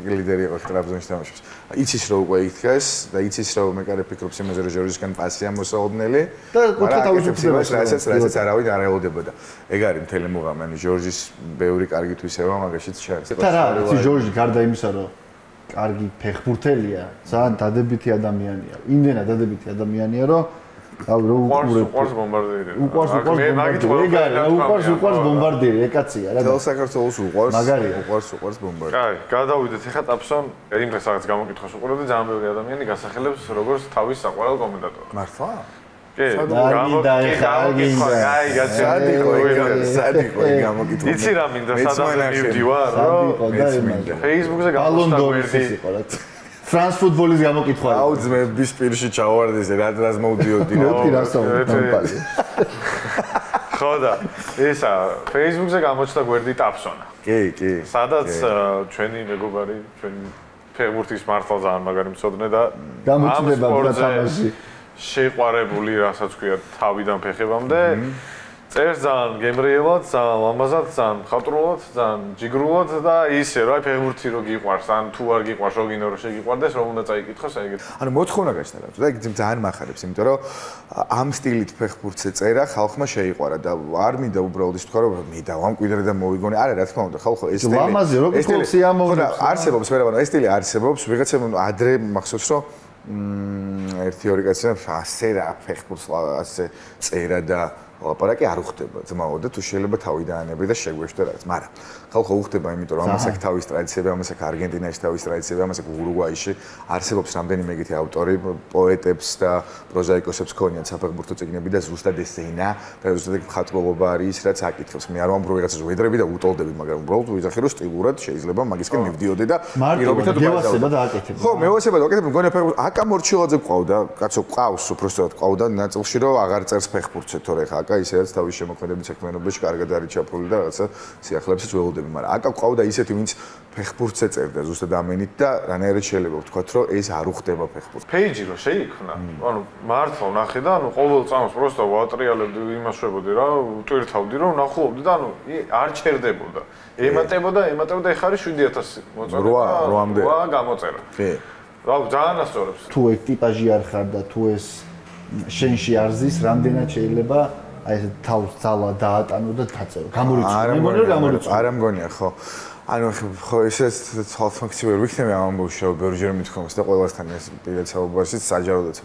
ლიდერი იყო ტრაბზონში თამაშობს. იცის რომ უკვე იქეს და იცის რომ მეკარე ფიქრობს იმაზე რომ ჟორჟისგან პასი ამოსაოდნელი და კუთხე თავისუფლებას რასაც არავინ არ ელოდებოდა. ეგ არის მთელი მუღამი, ანუ ჟორჟის ბევრი კარგი თვისება მაგაშიც შეარჩა. და რა, იცი ჟორჟი გარდა იმისა რომ კარგი ფეხბურთელია, ძალიან დადებითი ადამიანია. იმდენად დადებითი ადამიანია, რომ უყურს ბომბარდირი. უყურს ბომბარდირი, ეკაცია რა. თელ საქართველოს უყურს ბომბარდირი. კაი, გადავიდეთ ახლა ტაფსონ, იმ დღეს რაღაც გამოკითხავს უყურებდი ძალიან ბევრი ადამიანი გასახელებს როგორც თავის საყვარელ კომენტატორს. მართლა? კი, სადიყო გამოკითხვა. იცი რა მინდა სადაც მივდივარ, რომ Facebook-ზე გამოსტაგვერდი. ფრანს ფუტბოლის გამოკითხვა. აუ ძმების პირში ჩავარდეს, რას მოვდიოდი რა. მოვდი რასაუბარი. ხო და ისა Facebook-ზე გამოჩნდა გვერდი ტაფსონა. კი. სადაც ჩვენი მეგობარი, ჩვენი ფეხბურთის მართლა ძალიან მაგარი მცოდნე და გამოჩნდება თამაში. შეყვარებული, რასაც ქვია, თავიდან ფეხებამდე. წერს ძალიან გემრიელად, ძალიან ლამაზად, ძალიან ხატრულად, ძალიან ჯიგრულად და ისე რა ფეხბურთი რო გიყვარს, ან თუ არ გიყვარს, რო გინდა რომ შეგიყვარდეს, რომ უნდა წაიკითხოს, აი ეგეთ. ანუ მოთხოვნა გაჩნდა რა. და ეგ ძალიან მახარებს, იმიტომ რომ ამ სტილით ფეხბურთზე წერა ხალხმა შეიყვარა და არ მინდა უბრალოდ ის თქვა რომ მე დავამკვიდრე და მოვიგონე. არა, რა თქმა უნდა, ხალხო ეს სტილი. ლამაზი რო გქონს სიამოვნებს. არსებობს, ვერავა, ეს სტილი არსებობს, ვიღაცამ ადრე მახსოვს რომ ერთი ორი კაცი ასე რა ფეხბურთს ასე წერა და ლაპარაკი არ უხდება ძმაო და თუ შეიძლება თავი დაანებრი და შეგვეშვა რაღაც, მაგრამ ხალხო უხდება, იმიტომ რომ ამას აქვს თავის ტრადიციები, ამას აქვს არგენტინაში თავის ტრადიციები, ამას აქვს ურუგვაიში, არსებობს რამდენიმე ეგეთი ავტორი, პოეტებს და პროზაიკოსებს ქონიათ საფეხბურთო წიგნები და ზუსტად ესენა და ზუსტად ეგ მხატვრობა არის, რაც აკითხებს. მე არ ვამბობ რომ ვიღაცას ვედრები და უტოლდები, მაგრამ უბრალოდ ვიზახი რომ სტილურად შეიძლება მაგისკენ მივდიოდე და პირობითად გევასება და აკეთებ. ხო, მევასება და აკეთებ, მგონია ფეხბურთი აკა მორჩილაძე ყავდა, კაცო ყავს უბრალოდ ყავდა ნაწილში რომ აღარ წერს ფეხბურთზე, თორე ხა აკა ისედაც თავის შემოქმედებით საქმიანობაში კარგად არის ჩაფლული და რაღაცა სიახლეებსაც ველოდები, მაგრამ აკა ყავდა ისეთი, ვინც ფეხბურთზე წერდა ზუსტად ამენით და რანაირად შეიძლება ვთქვათ, რომ ეს არ უხდება ფეხბურთს. პეიჯი რო შეიქმნა, ანუ მართლა ვნახე და ანუ ყოველ წამს პროსტა ვატრიალებდი, იმაშვებოდი რა, ტვირთავდი რომ ვნახულობდი და ანუ არ ჩერდებოდა. ემატებოდა, ეხ არის 7000 მოწერა. 8-მდე. 8 გამოწერა. კი. რა, ძალიან ასწორებს. თუ ეგ ტიპაჟი არ ხარ და თუ ეს შენში არ ზის, რამდენად შეიძლება აი ეს თავს ძალა დაატანო და დაწერო. გამორიცხო. მე მგონია გამორიცხო. არა მგონია, ხო. ანუ ხო ესეც ხალხმაქცი ვერ ვიქნები ამ ამბავში, რომ ბევრჯერ მithkomს და ყველასთან ეს პირადსაუბარშიც საჯაროდაც.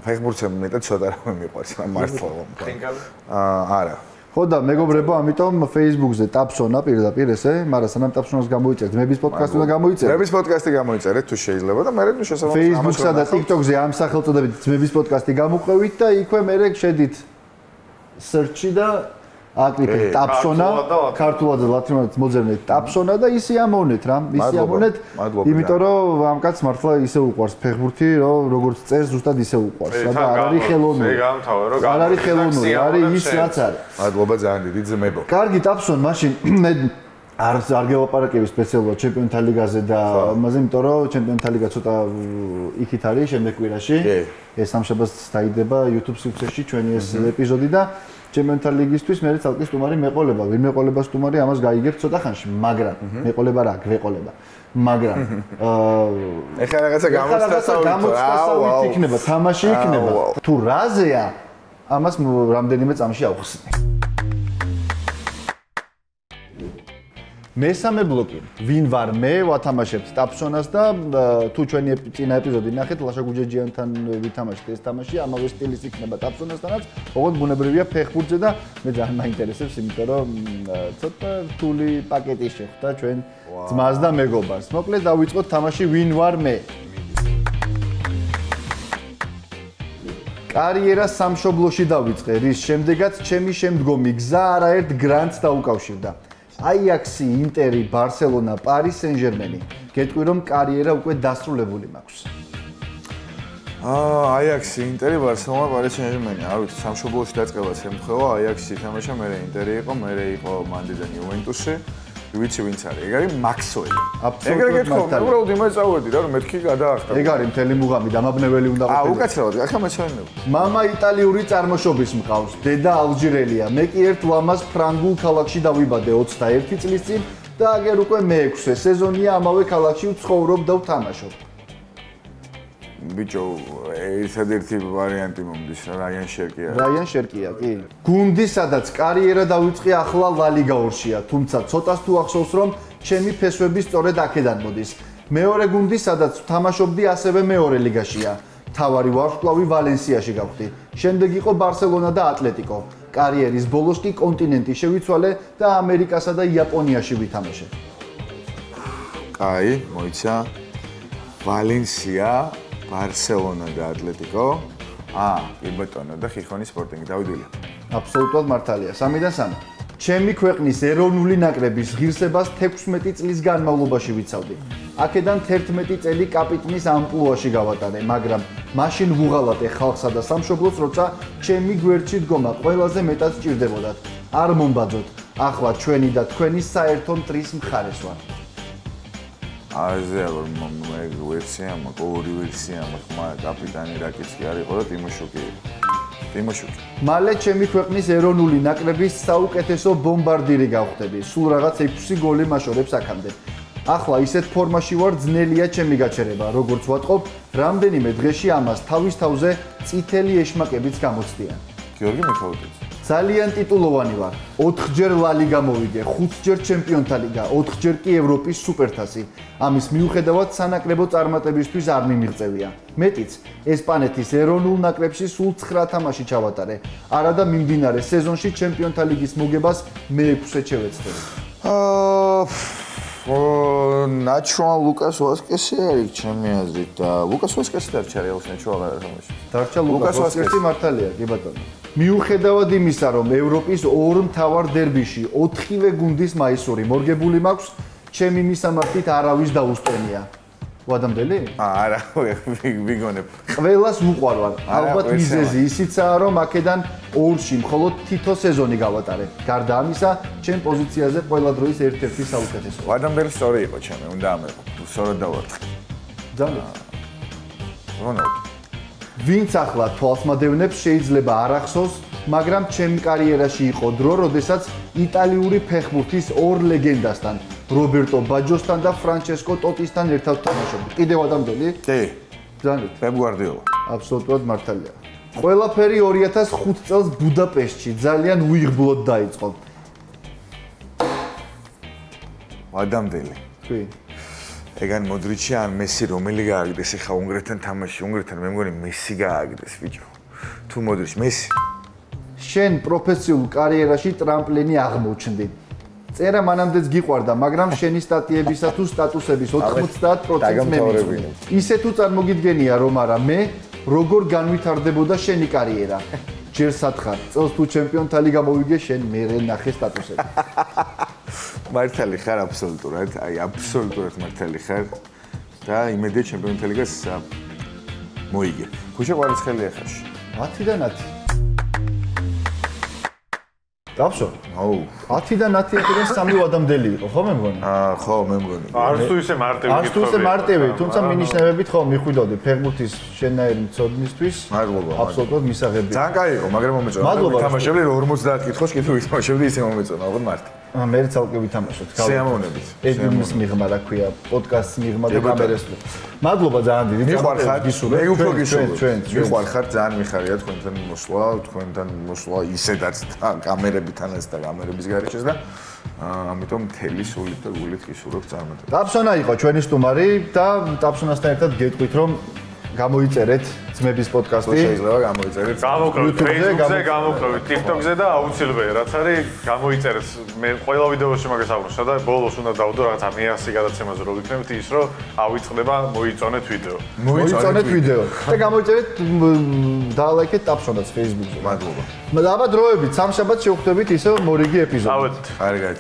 ფეხბურთზე მეტად ცოტა რამე მიყვარს, მართლა. ხინკალი? არა. ხო და მეგობრებო, ამიტომ Facebook-ზე ტაფსონა პირდაპირ ესე, მაგრამ სანამ ტაფსონას გამოიწერთ, მების პოდკასტი უნდა გამოიწერთ. მების პოდკასტი გამოიწერეთ თუ შეიძლება და მე ნუ შესაძლოა Facebook-სა და TikTok-ზე ამ სახელწოდებით მების პოდკასტი გამოყვევით და იქვე მე შედით search-ი და აკრიფეთ ტაფსონა, ქართულად და ლათინურად მოძებნეთ ტაფსონა და ისი ამოვნეთ რა, ისი ამოვნეთ, იმიტომ რომ ამ კაცს მართლა ისე უყვარს ფეხბურთი, რომ როგორც წერს ზუსტად ისე უყვარს და არ არის ხელოვნური. ეგ ამთავე რომ არ არის ხელოვნური, არის ის რაც არის. მადლობა ძალიან დიდი ძმებო. კარგი ტაფსონ, მაშინ მე არ გელაპარაკები სპეციალურად ჩემპიონთა ლიგაზე და ამაზე, იმიტომ რომ ჩემპიონთა ლიგა ცოტა იქით არის შემდეგ კვირაში. ეს სამშაბათს დაიდება YouTube სივრცეში ჩვენი ეს ეპიზოდი და ჩემპიონთა ლიგისთვის მე ცალკე სტუმარი მეყოლება. ვინ მეყოლება სტუმარი, ამას გაიგებთ ცოტა ხანში, მაგრამ მეყოლება რა, გვეყოლება. მაგრამ ეხლა რაღაცა გამოსწავლით იქნება, თამაში იქნება. თუ რაზეა, ამას რამდენიმე წამში ავხსნი. მესამე ბლოკი, ვინ ვარ მე, ვათამაშებთ ტაფსონას და თუ ჩვენი წინა ეპიზოდი ნახეთ, ლაშა გუჯეჯიანთან ვითამაშეთ ეს თამაში, ამავე სტილის იქნება ტაფსონასთანაც, ოღონდ ბუნებრივია ფეხბურთზე და მე ძალიან მაინტერესებს, იმიტომ რომ ცოტა რთული პაკეტი შეხვდა ჩვენ ძმას და მეგობარს. მოკლედ დავიწყოთ თამაში ვინ ვარ მე. კარიერა სამშობლოში დავიწყე, რის შემდეგაც ჩემი შემდგომი გზა არაერთ გრანდს დაუკავშირდა. აიაქსი, ინტერი, ბარსელონა, პარი სენ-ჟერმენი. გეტყვი რომ კარიერა უკვე დასრულებული მაქვს. აიაქსი, ინტერი, ბარსელონა, პარი სენ-ჟერმენი. არ ვიცი, სამშობლოში დაწყება შემთხვევა, აიაქსი ითამაშა, მერე ინტერი იყო, მერე იყო მანდიდან იუვენტუსი. ვიცი ვინც არის. ეგ არის მაქსველი. აბსოლუტურად მართალია. უბრალოდ იმას წავედი რა, რომ მეთქი გადაახტა. ეგ არის მთელი მუღამი დამაბნეველი უნდა ყოფილიყო. უკაცრავად, ახლა მეცაინებ. მამა იტალიური წარმოშობის მყავს, დედა ალჟირელია. მე კი ერთ ლამაზ ფრანგულ ქალაქში დავიბადე 21 წლის წინ და აგერ უკვე მე-6 სეზონია ამავე ქალაქში ვცხოვრობ და ვთამაშობ. ბიჭო, ერთადერთი ვარიანტი მომდის, რაიან შერკია. რაიან შერკია, კი. გუნდი, სადაც კარიერა დავიწყე, ახლა ლა ლიგა 2-შია, თუმცა ცოტას თუ ახსოვს, რომ ჩემი ფესვები სწორედ აქედან მოდის. მეორე გუნდი, სადაც ვთამაშობდი, ასევე მეორე ლიგაშია. თავარი ვარსკვლავი ვალენსიაში გავხდი. შემდეგ იყო ბარსელონა და ატლეტიკო. კარიერის ბოლოს კი კონტინენტი შევიცვალე და ამერიკასა და იაპონიაში ვითამაშე. კაი, მოიცა. ვალენსია, ბარსელონა და ატლეტიკო. კი ბატონო და ხიხონის სპორტინგი დავიდვილი. აბსოლუტურად მართალია. 3-დან 3. ჩემი ქვეყნის ეროვნული ნაკრების ღირსებას 16 წლის განმავლობაში ვიცავდი. აქედან 11 წელი კაპიტნის ამპლუაში გავატარე, მაგრამ მაშინ ვუღალატე ხალხსა და სამშობლოს, როცა ჩემი გვერდში დგომა ყველაზე მეტად სჭირდებოდათ. არ მომბაძოთ. ახლა ჩვენი და თქვენი საერთო მტრის მხარეს ვარ. აზე რომ ვერსია, ორი ვერსია, მაგრამ კაპიტანი რაკიც კი არ იყო და ტიმოშუკი. მალე ჩემი ქვეყნის ეროვნული ნაკრების საუკეთესო ბომბარდირი გავხდები. სულ რაღაც 6 გოლი მაშორებს აქამდე. ახლა ისეთ ფორმაში ვარ, ძნელია ჩემი გაჩერება, როგორც ვატყობ, რამდენიმე დღეში ამას თავის თავზე წითელი ეშმაკებიც გამოცდიან. გიორგი მიხელოძე. ძალიან ტიტულოვანი ვარ. 4-ჯერ ლა ლიგა მოვიდე, 5-ჯერ ჩემპიონთა ლიგა, 4-ჯერ კი ევროპის სუპერთასი. ამის მიუხედავად სანაკრებო წარმატებისთვის არ მიმიღწევია. მეტიც, ესპანეთის ეროვნულ ნაკრებში სულ 9 თამაში ჩავატარე. არადა მიმდინარე სეზონში ჩემპიონთა ლიგის მოგებას მე-6 შევეცდები. ნაჩვან ლუკას ვასკესი არის ჩემი აზრით და ლუკას ვასკესი დარჩა რეალს ნაჩვან აღარ თამაში. დარჩა ლუკას ვასკესი მართალია, კი ბატონო. მიუხედავად იმისა, რომ ევროპის ორ მთავარ დერბიში 4-ვე გუნდის მაისური მორგებული მაქვს, ჩემი მისამართით არავის დაუსტენია. ვადამდელი? არა, ვიგონებ. ყველას უყვარვარ. ალბათ მიზეზი ისიცაა, რომ აქედან 2-ში მხოლოდ თითო სეზონი გავატარე. გარდა ამისა, ჩემ პოზიციაზე ყველა დროის ერთ-ერთი საუკეთესო. ვადამდელი სწორი იყო ჩემი, უნდა ამეყო. სწორად დავარცხე. ძალიან. რონალდო. ვინც ახლა თვალსმადევნებს შეიძლება არ ახსოვს, მაგრამ ჩემ კარიერაში იყო დრო, როდესაც იტალიური ფეხბურთის ორ ლეგენდასთან, რობერტო ბაჯოსთან და ფრანჩესკო ტოტისთან ერთად თამაშობდი. კიდევ ადამიანები? კი. ძალიან. პეპ გვარდიოლა. აბსოლუტურად მართალია. ყველაფერი 2005 წელს ბუდაპეშტში ძალიან უიღბლოდ დაიწყო. ადამიანები. კი. ეგან მოდრიჩი ან მესი რომელი გააგდეს ახლა უნგრეთთან თამაში, უნგრეთთან მე მგონი მესი გააგდეს ბიჭო. თუ მოდრიჩი მესი. შენ პროფესიულ კარიერაში ტრამპლინი აღმოჩნდი. წერა მანამდეც გიყვარდა, მაგრამ შენი სტატიებისა თუ სტატუსების 90% მე მიწვი. ისე თუ წარმოგიდგენია, რომ არა მე, როგორ განვითარდებოდა შენი კარიერა. ჯერ სათხარ, წელს თუ ჩემპიონთა ლიგა მოვიგე, შენ მერე ნახე სტატუსები. მართალი ხარ აბსოლუტურად, აბსოლუტურად მართალი ხარ და იმედია ჩემპიონთა ლიგას მოიგე. ქუჩა ყვარცხელია ხარში. 10-დან 10. დავშო? აუ. 10-დან 10 აქედან 3 ადამიანები იყო, ხო მე მგონი? ხო, მე მგონი. არც თუ ისე მარტივი არც თუ ისე მარტივი, თუმცა მინიშნებებით ხო მიხვიდოდი ფეხბურთის შენაირი მცოდნისთვის. მადლობა. აბსოლუტურად მისაღებია. ძალიან კაი იყო, მაგრამ მომეწონა. მადლობა. თამაშობდი 50 კითხოს კიდევ ვითამაშობდი ისე მომეწონა, ოღონდ მარტი. მე ცალკე ვითამაშოთ. სიამოვნებით. ედინის მიღმა რა ქვია, პოდკასტის მიღმა და კამერას. მადლობა ძალიან დიდი. მიხარხარ, მე უფრო გისურვებ. ჩვენ მიხარხარ, ძალიან მიხარია თქვენთან მოსვლა, ისედაც კამერებითანაც და კამერების გარეშეც და ამიტომ მთელი სულით და გულით გისურვებ წარმატებას. ტაფსონა იყო ჩვენი სტუმარი და ტაფსონასთან ერთად გეტყვით, რომ გამოიწერეთ ძმების პოდკასტი. შეიძლება გამოიწერეთ. გამოვკრით Facebook-ზე, გამოვკრით TikTok-ზე და აუცილებელი რაც არის, გამოიწერეთ. მე ყველა ვიდეოში მაგას აღვნიშნე და ბოლოს უნდა დავდო რაღაცა 100 გადაცემაზე რო ვიქნებით ის რომ ავიწყდება მოიწონეთ ვიდეო. მოიწონეთ ვიდეო. და გამოიწერეთ დალაიქეთ ტაფსონას Facebook-ზე. მადლობა. აბა დროებით, სამშაბათს შევხვდებით ისევ მორიგი ეპიზოდი. ავეთ. კარგად.